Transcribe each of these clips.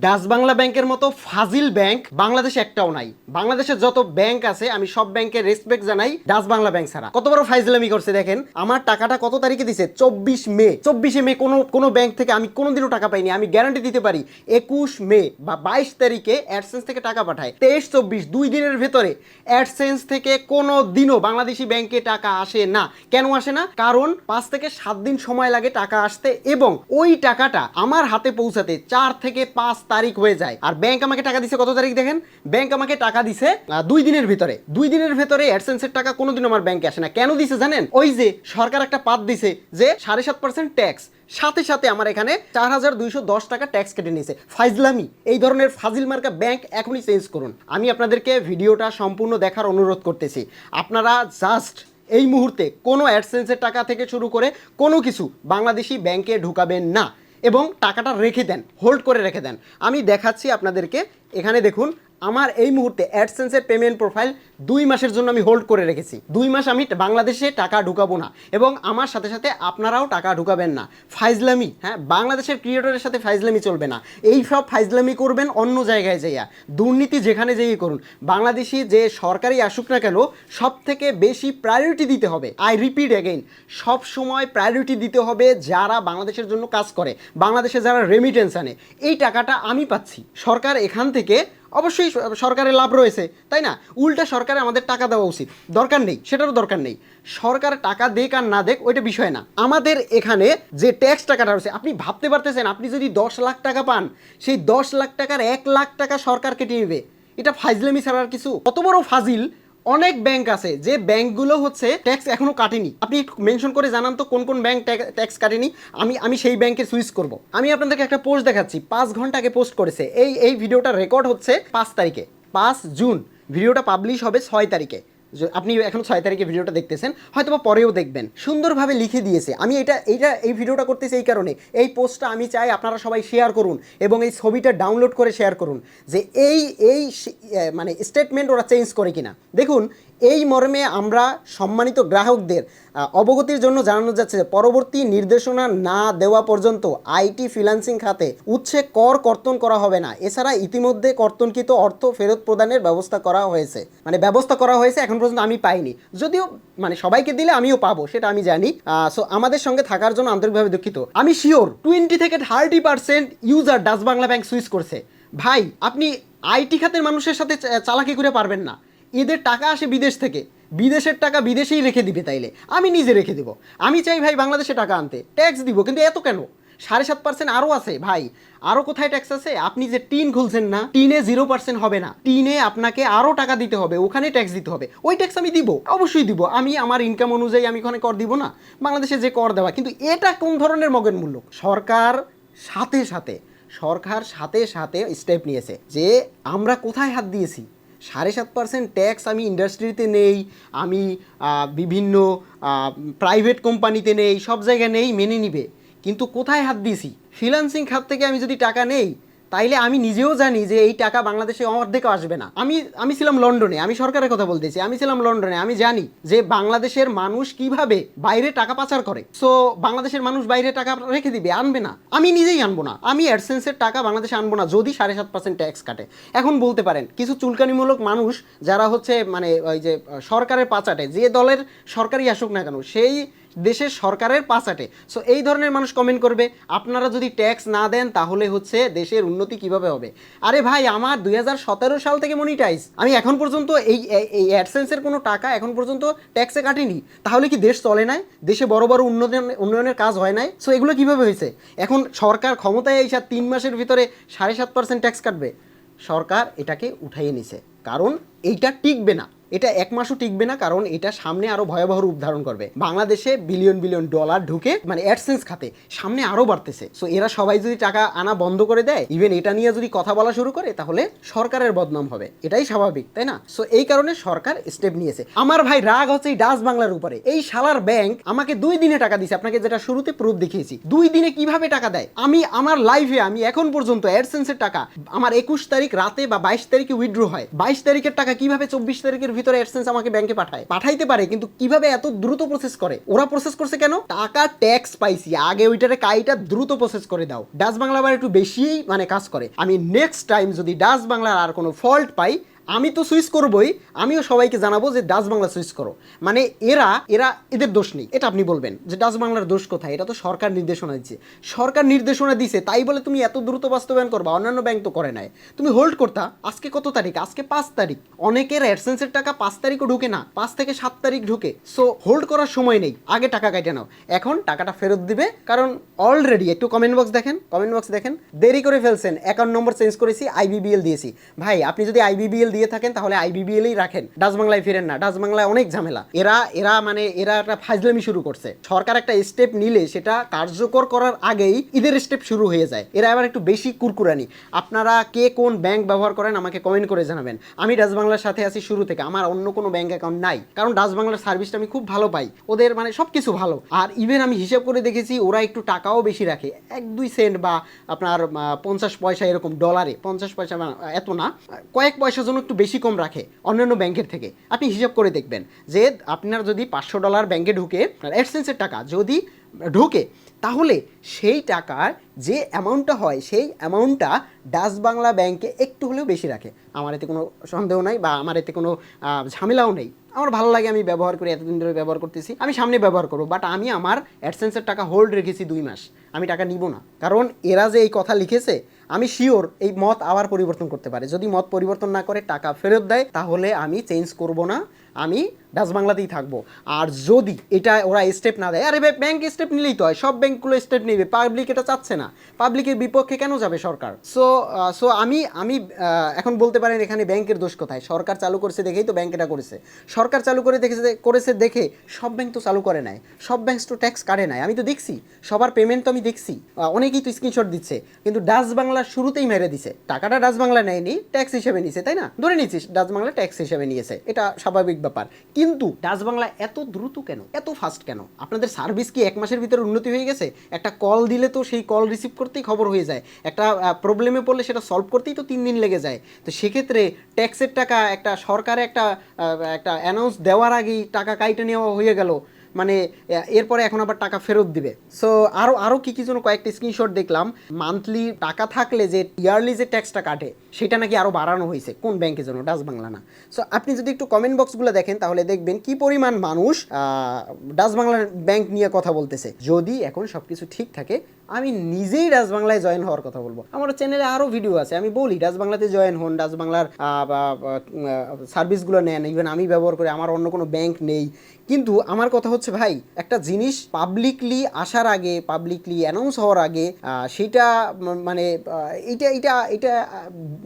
Dutch Bangla ব্যাংকের মতো ফাজিল bank বাংলাদেশে একটাও নাই। বাংলাদেশের যত ব্যাংক আছে আমি সব ব্যাংকের রেসপেক্ট জানাই, ডাচ বাংলা ব্যাংক ছাড়া। কত বড় ফাইজলামি করছে দেখেন। আমার টাকাটা কত তারিখে দিছে? 24 মে। কোনো ব্যাংক থেকে আমি কোনোদিনও টাকা পাইনি। আমি গ্যারান্টি দিতে পারি 21 মে বা 22 তারিখে অ্যাডসেন্স থেকে টাকা পাঠায়। 23-24 2 দিনের ভেতরে অ্যাডসেন্স থেকে কোনো দিনও বাংলাদেশি ব্যাংকে টাকা আসে না। কেন আসে না? কারণ 5 থেকে 7 দিন সময় লাগে টাকা আসতে, এবং ওই টাকাটা আমার হাতে পৌঁছাতে 4 থেকে 5 তারিখ হয়ে যায়। আর ব্যাংক আমাকে টাকা দিছে কত তারিখ দেখেন? ব্যাংক আমাকে টাকা দিছে 2 দিনের ভিতরে। 2 দিনের ভিতরে অ্যাডসেন্সের টাকা কোনোদিন আমার ব্যাংকে আসে না। কেন দিছে জানেন? ওই যে সরকার একটা পাত দিছে যে 7.5% ট্যাক্স, সাথে সাথে আমার এখানে 4210 টাকা ট্যাক্স কেটে নিয়েছে। ফাইজলামি। এই ধরনের ফাজিল মার্কা ব্যাংক এখনই চেঞ্জ করুন। আমি আপনাদেরকে ভিডিওটা সম্পূর্ণ দেখার অনুরোধ করতেছি। আপনারা জাস্ট এই মুহূর্তে কোনো অ্যাডসেন্সের টাকা থেকে শুরু করে কোনো কিছু বাংলাদেশি ব্যাংকে ঢুকাবেন না, এবং টাকাটা রেখে দেন, হোল্ড করে রেখে দেন। আমি দেখাচ্ছি আপনাদেরকে। এখানে দেখুন, আমার এই মুহূর্তে অ্যাডসেন্সের পেমেন্ট প্রোফাইল 2 মাসের জন্য আমি হোল্ড করে রেখেছি। 2 মাস আমি বাংলাদেশে টাকা ঢুকাবো না, এবং আমার সাথে সাথে আপনারাও টাকা ঢুকাবেন না। ফাইজলামি, হ্যাঁ, বাংলাদেশের ক্রিয়েটরের সাথে ফাইজলামি চলবে না। এই সব ফাইজলামি করবেন অন্য জায়গায় যাইয়া, দুর্নীতি যেখানে যেই করুন। বাংলাদেশি যে সরকারি আসুক না কেন, সব থেকে বেশি প্রায়োরিটি দিতে হবে। আই রিপিট অ্যাগেইন, সব সময় প্রায়োরিটি দিতে হবে যারা বাংলাদেশের জন্য কাজ করে, বাংলাদেশে যারা রেমিটেন্স আনে। এই টাকাটা আমি পাচ্ছি, সরকার এখান থেকে অবশ্যই সরকারের লাভ রয়েছে, তাই না? উল্টা সরকারে আমাদের টাকা দেওয়া উচিত। দরকার নেই, সেটারও দরকার নেই। সরকার টাকা দেখ আর না দেখ ওইটা বিষয় না। আমাদের এখানে যে ট্যাক্স টাকাটা রয়েছে, আপনি ভাবতে পারতেছেন আপনি যদি 10 লাখ টাকা পান, সেই 10 লাখ টাকার 1 লাখ টাকা সরকার কেটে নেবে। এটা ফাইজলামি ছাড়া আর কিছু? কত বড় ফাজিল! অনেক ব্যাংক আছে যে ব্যাংকগুলো হচ্ছে ট্যাক্স এখনো কাটেনি। আপনি মেনশন করে জানান তো কোন কোন ব্যাংক ট্যাক্স কাটেনি। আমি সেই ব্যাংকে সুইচ করব। আমি আপনাদেরকে একটা পোস্ট দেখাচ্ছি, 5 ঘন্টা আগে পোস্ট করেছে। এই ভিডিওটা রেকর্ড হচ্ছে 5 তারিখে, 5 জুন। ভিডিওটা পাবলিশ হবে 6 তারিখে। আপনি এখন 6 তারিখে ভিডিওটা দেখতেছেন, হয়তো বা পরেও দেখবেন। সুন্দরভাবে লিখে দিয়েছে। আমি এই ভিডিওটা করতেছি এই কারণে, এই পোস্টটা আমি চাই আপনারা সবাই শেয়ার করুন, এবং এই ছবিটা ডাউনলোড করে শেয়ার করুন যে এই মানে স্টেটমেন্ট ওরা চেঞ্জ করে কিনা। দেখুন, এই মর্মে আমরা সম্মানিত গ্রাহকদের অবগতির জন্য জানানো যাচ্ছে যে পরবর্তী নির্দেশনা না দেওয়া পর্যন্ত আইটি ফ্রিল্যান্সিং খাতে উচ্ছে কর কর্তন করা হবে না। এছাড়া ইতিমধ্যে কর্তনকৃত অর্থ ফেরত প্রদানের ব্যবস্থা করা হয়েছে। এখন পর্যন্ত আমি পাইনি, যদিও মানে সবাইকে দিলে আমিও পাবো, সেটা আমি জানি। সো আমাদের সঙ্গে থাকার জন্য আন্তরিকভাবে দুঃখিত। আমি শিওর 20 থেকে 30% user Dutch Bangla bank switch করছে। ভাই, আপনি আইটি খাতের মানুষের সাথে চালাকি করে পারবেন না। এদের টাকা আসে বিদেশ থেকে, বিদেশের টাকা বিদেশেই রেখে দিবে। তাইলে আমি নিজে রেখে দিব। আমি চাই ভাই বাংলাদেশে টাকা আনতে, ট্যাক্স দিব, কিন্তু এত কেন? 7.5% আরও আছে ভাই। আরও কোথায় ট্যাক্স আছে? আপনি যে টিন খুলছেন না, টিনে 0% হবে না। টিনে আপনাকে আরও টাকা দিতে হবে, ওখানে ট্যাক্স দিতে হবে। ওই ট্যাক্স আমি দিব, অবশ্যই দিব। আমি আমার ইনকাম অনুযায়ী আমি ওখানে কর দিব না? বাংলাদেশে যে কর দেওয়া, কিন্তু এটা কোন ধরনের মগের মূল্য? সরকার সাথে সাথে স্টেপ নিয়েছে যে আমরা কোথায় হাত দিয়েছি। 7.5% ট্যাক্স আমি ইন্ডাস্ট্রিতে নেই, আমি বিভিন্ন প্রাইভেট কোম্পানিতে নেই, সব জায়গায় নেই, মেনে নিবে। কিন্তু কোথায় হাত দিয়েছি? ফ্রিল্যান্সিং খাত থেকে আমি যদি টাকা নেই, তাইলে আমি নিজেও জানি যে এই টাকা বাংলাদেশে অর্ধেকও আসবে না। আমি ছিলাম লন্ডনে, আমি সরকারের কথা বলতেছি, আমি ছিলাম লন্ডনে। আমি জানি যে বাংলাদেশের মানুষ কিভাবে বাইরে টাকা পাচার করে। সো বাংলাদেশের মানুষ বাইরে টাকা রেখে দিবে, আনবে না। আমি নিজেই আনবো না, আমি অ্যাডসেন্সের টাকা বাংলাদেশে আনবো না যদি 7.5% ট্যাক্স কাটে। এখন বলতে পারেন কিছু চুলকানিমূলক মানুষ যারা হচ্ছে মানে ওই যে সরকারের পাচাটে, যে দলের সরকারই আসুক না কেন, সেই দেশের সরকারের পাচাটে। সো এই ধরনের মানুষ কমেন্ট করবে আপনারা যদি ট্যাক্স না দেন তাহলে হচ্ছে দেশের উন্নতি কিভাবে হবে। আরে ভাই, আমার 2017 সাল থেকে মনিটাইজ, আমি এখন পর্যন্ত এই অ্যাডসেন্সের কোনো টাকা এখন পর্যন্ত ট্যাক্সে কাটিনি। তাহলে কি দেশ চলে নাই? দেশে বড় বড় উন্নয়নের কাজ হয় নাই? সো এগুলো কিভাবে হয়েছে? এখন সরকার ক্ষমতায় এসে 3 মাসের ভিতরে 7.5% ট্যাক্স কাটবে। সরকার এটাকে উঠাইয়ে নিছে, কারণ এইটা টিকবে না। এটা 1 মাসও টিকবে না, কারণ এটা সামনে আরো ভয়াবহ রূপ ধারণ করবে। বাংলাদেশে বিলিয়ন বিলিয়ন ডলার ঢুকে মানে অ্যাডসেন্স খাতে সামনে আরো বাড়তেছে। সো এরা সবাই যদি টাকা আনা বন্ধ করে দেয়, ইভেন এটা নিয়ে যদি কথা বলা শুরু করে, তাহলে সরকারের বদনাম হবে। এটাই স্বাভাবিক, তাই না? সো এই কারণে সরকার স্টেপ নিয়েছে। আমার ভাই রাগ হচ্ছে এই ডাচ বাংলার উপরে। এই শালার ব্যাংক আমাকে 2 দিনে টাকা দিছে, আপনাকে যেটা শুরুতে প্রুফ দেখিয়েছি। 2 দিনে কিভাবে টাকা দেয়? আমার লাইফে আমি এখন পর্যন্ত অ্যাডসেন্সের টাকা আমার 21 তারিখ রাতে বা 22 তারিখে উইথড্র হয়। 22 তারিখের টাকা কিভাবে 24 তারিখের ভিতরে অ্যাডসেন্স আমাকে ব্যাংকে পাঠাইতে পারে, কিন্তু কিভাবে এত দ্রুত প্রসেস করে? ওরা প্রসেস করছে কেন? টাকা ট্যাক্স পাইছি, আগে ওইটারে কাইটা দ্রুত প্রসেস করে দাও। ডাচ বাংলা আবার একটু বেশিই মানে কাজ করে। আমি নেক্সট টাইম যদি ডাচ বাংলার আর কোনো ফল্ট পাই, আমি তো সুইচ করবই, আমিও সবাইকে জানাবো যে ডাচ বাংলা সুইচ করো। মানে এরা এদের দোষ নেই, এটা আপনি বলবেন যে ডাচ বাংলার দোষ কোথায়? এটা তো সরকার নির্দেশনা দিচ্ছে। সরকার নির্দেশনা দিছে তাই বলে তুমি এত দ্রুত বাস্তবায়ন করবা? অন্যান্য ব্যাংক তো করে নাই। তুমি হোল্ড করতা। আজকে কত তারিখ? আজকে 5 তারিখ। অনেকের অ্যাডসেন্সের টাকা 5 তারিখও ঢুকে না, 5 থেকে 7 তারিখ ঢুকে। সো হোল্ড করার সময় নেই, আগে টাকা কাটে নাও। এখন টাকাটা ফেরত দিবে, কারণ অলরেডি একটু কমেন্ট বক্স দেখেন, দেরি করে ফেলছেন। অ্যাকাউন্ট নম্বর চেঞ্জ করেছি, আইবিবিএল দিয়েছি। ভাই আপনি যদি আইবিবিএল দিয়ে থাকেন তাহলে আইবিবিএলই রাখেন, ডাচ বাংলায় ফিরেন না। ডাচ বাংলায় অনেক ঝামেলা। এরা একটা ফাজলামি শুরু করছে। সরকার একটা স্টেপ নিলে সেটা কার্যকর করার আগেই ঈদের স্টেপ শুরু হয়ে যায়। এরা আবার একটু বেশি কুরকুরানি। আপনারা কে কোন ব্যাংক ব্যবহার করেন আমাকে কমেন্ট করে জানাবেন। আমি ডাচ বাংলার সাথে আছি শুরু থেকে, আমার অন্য কোনো ব্যাংক অ্যাকাউন্ট নাই, কারণ ডাচ বাংলার সার্ভিসটা আমি খুব ভালো পাই। ওদের মানে সব কিছু ভালো। আর ইভেন আমি হিসাব করে দেখেছি ওরা একটু টাকাও বেশি রাখে, 1-2 সেন্ট বা আপনার 50 পয়সা এরকম, ডলারে 50 পয়সা, এত না, কয়েক পয়সার জন্য একটু বেশি কম রাখে অন্যান্য ব্যাংকের থেকে। আপনি হিসাব করে দেখবেন যে আপনার যদি $500 ব্যাংকে ঢুকে, অ্যাডসেন্সের টাকা যদি ঢুকে, তাহলে সেই টাকার যে অ্যামাউন্টটা হয় সেই অ্যামাউন্টটা ডাচ বাংলা ব্যাংকে একটু হলেও বেশি রাখে। আমার এতে কোনো সন্দেহ নাই বা আমার এতে কোনো ঝামেলাও নেই। আমার ভালো লাগে, আমি ব্যবহার করি, এতদিন ধরে ব্যবহার করতেছি, আমি সামনে ব্যবহার করবো। বাট আমি আমার অ্যাডসেন্সের টাকা হোল্ড রেখেছি 2 মাস, আমি টাকা নিব না। কারণ এরা যে এই কথা লিখেছে, আমি শিওর এই মত আবার পরিবর্তন করতে পারে। যদি মত পরিবর্তন না করে টাকা ফেরত দেয়, তাহলে আমি চেঞ্জ করব না, আমি ডাচ বাংলাতেই থাকবো। আর যদি এটা ওরা স্টেপ না দেয়, আরে ব্যাংক স্টেপ নিলেই তো হয়, সব ব্যাংকগুলো স্টেপ নেবে। পাবলিক এটা চাচ্ছে না, পাবলিকের বিপক্ষে কেন যাবে সরকার? সো আমি এখন বলতে পারেন এখানে ব্যাংকের দোষ কোথায়? সরকার চালু করেছে দেখেই তো ব্যাংক এটা করেছে। সরকার চালু করেছে দেখে সব ব্যাংক তো চালু করে নাই, সব ব্যাংক তো ট্যাক্স কাটে নাই। আমি তো দেখছি সবার পেমেন্ট তো আমি দেখছি, অনেকেই তো স্ক্রিনশট দিচ্ছে। কিন্তু ডাচ বাংলা শুরুতেই মেরে দিছে, টাকাটা ডাচ বাংলা নেয়নি, ট্যাক্স হিসেবে নিছে, তাই না? ধরে নিচ্ছি ডাচ বাংলা ট্যাক্স হিসেবে নিয়েছে, এটা স্বাভাবিক ব্যাপার। কিন্তু ডাচ বাংলা এত দ্রুত কেন, এত ফাস্ট কেন? আপনাদের সার্ভিস কি 1 মাসের ভিতরে উন্নতি হয়ে গেছে? একটা কল দিলে তো সেই কল রিসিভ করতেই খবর হয়ে যায়, একটা প্রবলেমে পড়লে সেটা সলভ করতেই তো 3 দিন লেগে যায়। তো সেক্ষেত্রে ট্যাক্সের টাকা একটা সরকারে একটা অ্যানাউন্স দেওয়ার আগেই টাকা কাইটে নেওয়া হয়ে গেল, মানে এরপরে এখন আবার টাকা ফেরত দিবে। সো আরও কী জন্য কয়েকটা স্ক্রিনশট দেখলাম, মান্থলি টাকা থাকলে যে ইয়ারলি যে ট্যাক্সটা কাটে সেটা নাকি আরও বাড়ানো হয়েছে। কোন ব্যাংকের জন্য? ডাচ বাংলা না। সো আপনি যদি একটু কমেন্ট বক্সগুলো দেখেন তাহলে দেখবেন কি পরিমাণ মানুষ ডাচ বাংলার ব্যাংক নিয়ে কথা বলতেছে। যদি এখন সব কিছু ঠিক থাকে, আমি নিজেই ডাচ বাংলায় জয়েন হওয়ার কথা বলবো। আমার চ্যানেলে আরও ভিডিও আছে, আমি বলি ডাচ বাংলাতে জয়েন হন, ডাচ বাংলার সার্ভিসগুলো নেন। ইভেন আমি ব্যবহার করি, আমার অন্য কোনো ব্যাংক নেই। কিন্তু আমার কথা হচ্ছে ভাই, একটা জিনিস পাবলিকলি আসার আগে, পাবলিকলি অ্যানাউন্স হওয়ার আগে, সেইটা মানে এটা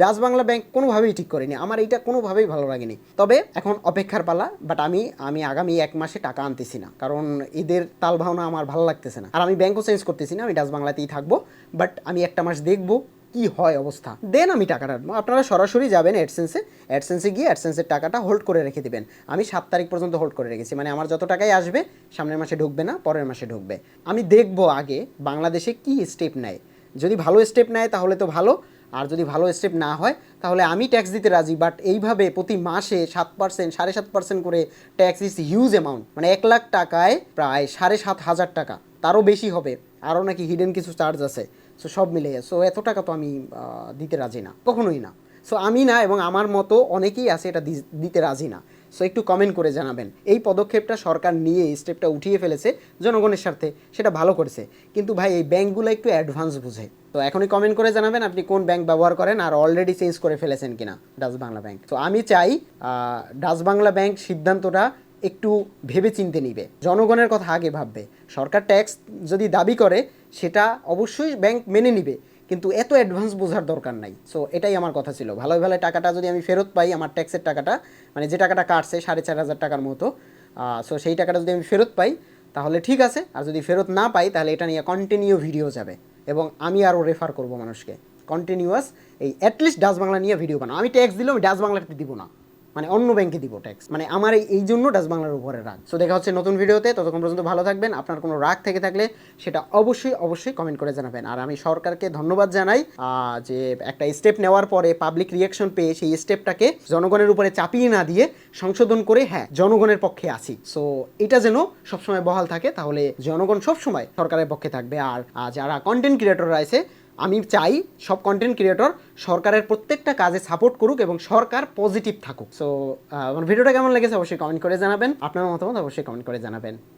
ডাচ বাংলা ব্যাংক কোনোভাবেই ঠিক করেনি। আমার এইটা কোনোভাবেই ভালো লাগেনি। তবে এখন অপেক্ষার পালা। বাট আমি আগামী 1 মাসে টাকা আনতেছি না, কারণ এদের তাল ভাওনা আমার ভালো লাগতেছে না। আর আমি ব্যাংকও চেঞ্জ করতেছি না, আমি ডাচ বাংলাতেই থাকবো। বাট আমি 1টা মাস দেখবো কি হয় অবস্থা, দেন আমি টাকাটা আনবো। আপনারা সরাসরি যাবেন অ্যাডসেন্সে গিয়ে অ্যাডসেন্সের টাকাটা হোল্ড করে রেখে দেবেন। আমি 7 তারিখ পর্যন্ত হোল্ড করে রেখেছি, মানে আমার যত টাকাই আসবে সামনের মাসে ঢুকবে না, পরের মাসে ঢুকবে। আমি দেখবো আগে বাংলাদেশে কি স্টেপ নেয়। যদি ভালো স্টেপ নেয় তাহলে তো ভালো, আর যদি ভালো স্টেপ না হয় তাহলে আমি ট্যাক্স দিতে রাজি। বাট এইভাবে প্রতি মাসে 7%, 7.5% করে ট্যাক্স ইজ হিউজ অ্যামাউন্ট। মানে 1 লাখ টাকায় প্রায় 7,500 টাকা, তারও বেশি হবে। আরও নাকি হিডেন কিছু চার্জ আছে। সো সব মিলে এত টাকা তো আমি দিতে রাজি না, কখনোই না। সো আমি না, এবং আমার মতো অনেকেই আছে এটা দিতে রাজি না। সো একটু কমেন্ট করে জানাবেন। এই পদক্ষেপটা সরকার নিয়ে স্টেপটা উঠিয়ে ফেলেছে জনগণের স্বার্থে, সেটা ভালো করেছে। কিন্তু ভাই এই ব্যাংকগুলো একটু অ্যাডভান্স বুঝে। তো এখনই কমেন্ট করে জানাবেন আপনি কোন ব্যাংক ব্যবহার করেন, আর অলরেডি চেঞ্জ করে ফেলেছেন কিনা ডাচ বাংলা ব্যাংক। তো আমি চাই ডাচ বাংলা ব্যাংক সিদ্ধান্তটা একটু ভেবে চিনতে নিবে, জনগণের কথা আগে ভাববে। সরকার ট্যাক্স যদি দাবি করে সেটা অবশ্যই ব্যাংক মেনে নিবে, কিন্তু এত অ্যাডভান্স বোঝার দরকার নাই। সো এটাই আমার কথা ছিল। ভালো টাকাটা যদি আমি ফেরত পাই, আমার ট্যাক্সের টাকাটা, মানে যে টাকাটা কাটছে 4,500 টাকার মতো, সো সেই টাকাটা যদি আমি ফেরত পাই তাহলে ঠিক আছে। আর যদি ফেরত না পাই তাহলে এটা নিয়ে কন্টিনিউ ভিডিও যাবে, এবং আমি আরও রেফার করব মানুষকে কন্টিনিউয়াস এই অ্যাটলিস্ট ডাচ বাংলা নিয়ে ভিডিও বানাও। আমি ট্যাক্স দিলেও আমি ডাচ বাংলাতে দিব না, মানে অন্য ব্যাংকে দিব ট্যাক্স, মানে আমার এই জন্য ডাচ বাংলার উপরে রাগ। সো দেখা হচ্ছে নতুন ভিডিওতে, ততক্ষণ পর্যন্ত ভালো থাকবেন। আপনার কোনো রাগ থেকে থাকলে সেটা অবশ্যই কমেন্ট করে জানাবেন। আর আমি সরকারকে ধন্যবাদ জানাই যে একটা স্টেপ নেওয়ার পরে পাবলিক রিয়াকশন পেয়ে সেই স্টেপটাকে জনগণের উপরে চাপিয়ে না দিয়ে সংশোধন করে হ্যাঁ জনগণের পক্ষে আছি। সো এটা যেন সবসময় বহাল থাকে, তাহলে জনগণ সবসময় সরকারের পক্ষে থাকবে। আর যারা কন্টেন্ট ক্রিয়েটররা আছে, আমি চাই সব কন্টেন্ট ক্রিয়েটর সরকারের প্রত্যেকটা কাজে সাপোর্ট করুক এবং সরকার পজিটিভ থাকুক। সো আমার ভিডিওটা কেমন লেগেছে অবশ্যই কমেন্ট করে জানাবেন, আপনার মতামত অবশ্যই কমেন্ট করে জানাবেন।